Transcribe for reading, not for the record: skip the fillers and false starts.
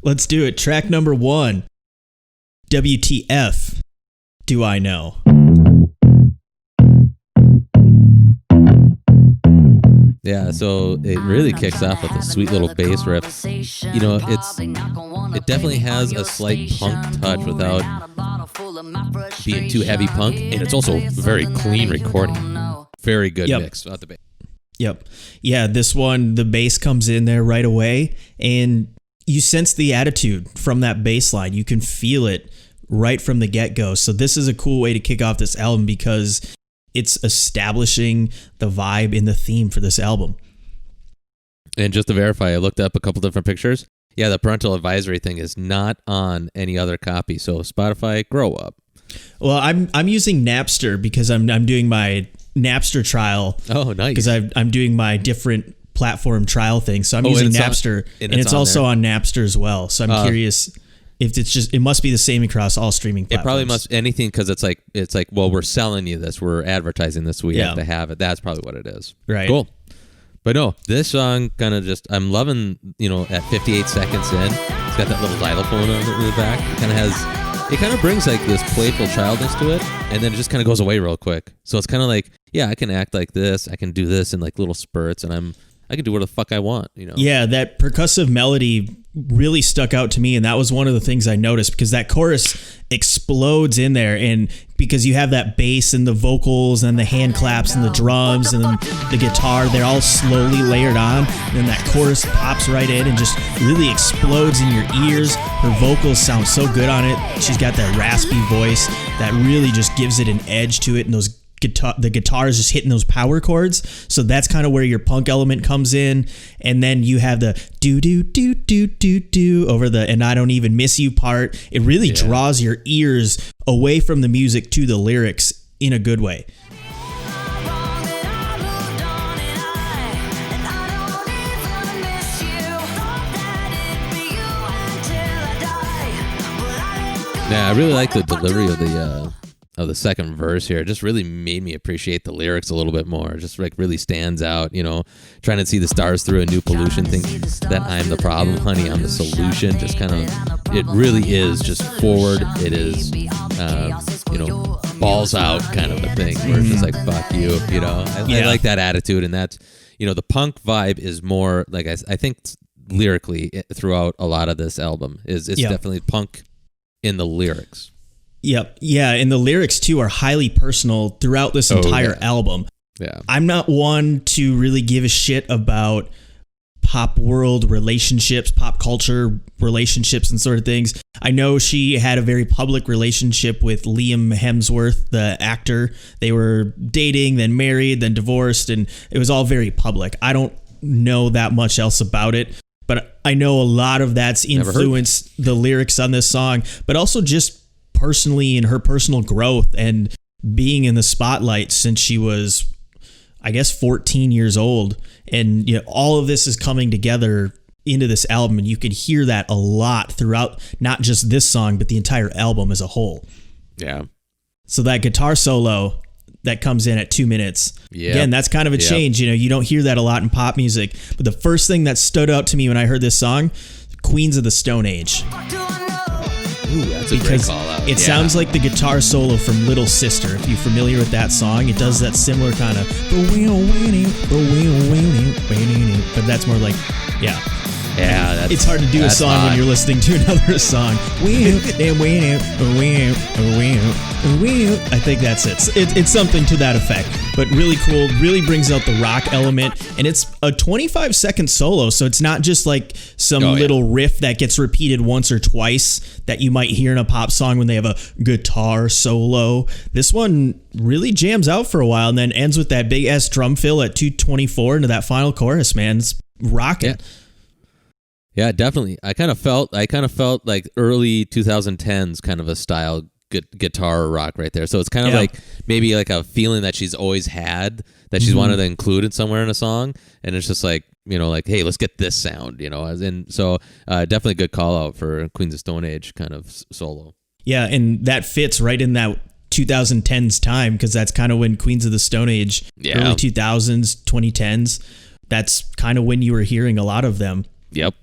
Let's do it. Track number 1. WTF Do I Know? Yeah, so it really kicks off with a sweet little bass riff. You know, it definitely has a slight punk touch without being too heavy punk, and it's also a very clean recording. Very good mix without the bass. Yep. Yeah, this one, the bass comes in there right away, and you sense the attitude from that bass line. You can feel it right from the get-go. So this is a cool way to kick off this album because it's establishing the vibe and the theme for this album. And just to verify, I looked up a couple different pictures. Yeah, the parental advisory thing is not on any other copy. So Spotify, grow up. Well, I'm using Napster because I'm doing my Napster trial. Oh, nice. Because I'm doing my different platform trial thing. So I'm using Napster, and it's also on Napster as well. So I'm curious if it must be the same across all streaming platforms. It probably must anything because it's like, well, we're selling you this, we're advertising this, we have to have it. That's probably what it is. Right. Cool. But no, this song kind of I'm loving, at 58 seconds in, it's got that little xylophone in the back. It kind of brings like this playful childness to it, and then it just kind of goes away real quick. So it's kind of like, yeah, I can act like this, I can do this in like little spurts, and I can do whatever the fuck I want, Yeah, that percussive melody really stuck out to me, and that was one of the things I noticed because that chorus explodes in there, and because you have that bass and the vocals and the hand claps and the drums and the guitar, they're all slowly layered on, and then that chorus pops right in and just really explodes in your ears. Her vocals sound so good on it. She's got that raspy voice that really just gives it an edge to it, and the guitar is just hitting those power chords. So that's kind of where your punk element comes in. And then you have the do do do do do do over the "and I don't even miss you" part. It really draws your ears away from the music to the lyrics in a good way. Yeah, I really like the delivery of the second verse here. It just really made me appreciate the lyrics a little bit more. It just like really stands out, trying to see the stars through a new pollution, think that I'm the problem, honey, I'm the solution. Just kind of, it really is just forward. It is, balls out kind of a thing where it's just like, fuck you, I like that attitude. And that's, the punk vibe is more like, I think lyrically throughout a lot of this album it's definitely punk in the lyrics. Yep. Yeah. And the lyrics, too, are highly personal throughout this entire album. Yeah. I'm not one to really give a shit about pop world relationships, pop culture relationships and sort of things. I know she had a very public relationship with Liam Hemsworth, the actor. They were dating, then married, then divorced, and it was all very public. I don't know that much else about it, but I know a lot of that's influenced the lyrics on this song, but also just personally in her personal growth and being in the spotlight since she was, I guess, 14 years old. And all of this is coming together into this album, and you can hear that a lot throughout not just this song, but the entire album as a whole. Yeah. So that guitar solo that comes in at 2 minutes, again, that's kind of a change. You don't hear that a lot in pop music, but the first thing that stood out to me when I heard this song, Queens of the Stone Age. Ooh, that's a great call out. It sounds like the guitar solo from Little Sister. If you're familiar with that song, it does that similar kind of, but that's more like, it's hard to do a song when you're listening to another song. I think that's it. It's something to that effect, but really cool. Really brings out the rock element, and it's a 25-second solo, so it's not just like some little riff that gets repeated once or twice that you might hear in a pop song when they have a guitar solo. This one really jams out for a while, and then ends with that big ass drum fill at 2:24 into that final chorus. Man, it's rocking. Yeah, definitely. I kind of felt like early 2010s kind of a style guitar rock right there. So it's kind of like maybe like a feeling that she's always had that she's wanted to include it somewhere in a song, and it's just like, like, hey, let's get this sound, and so definitely a good call out for Queens of Stone Age kind of solo. Yeah, and that fits right in that 2010s time, because that's kind of when Queens of the Stone Age, early 2000s, 2010s, that's kind of when you were hearing a lot of them. Yep.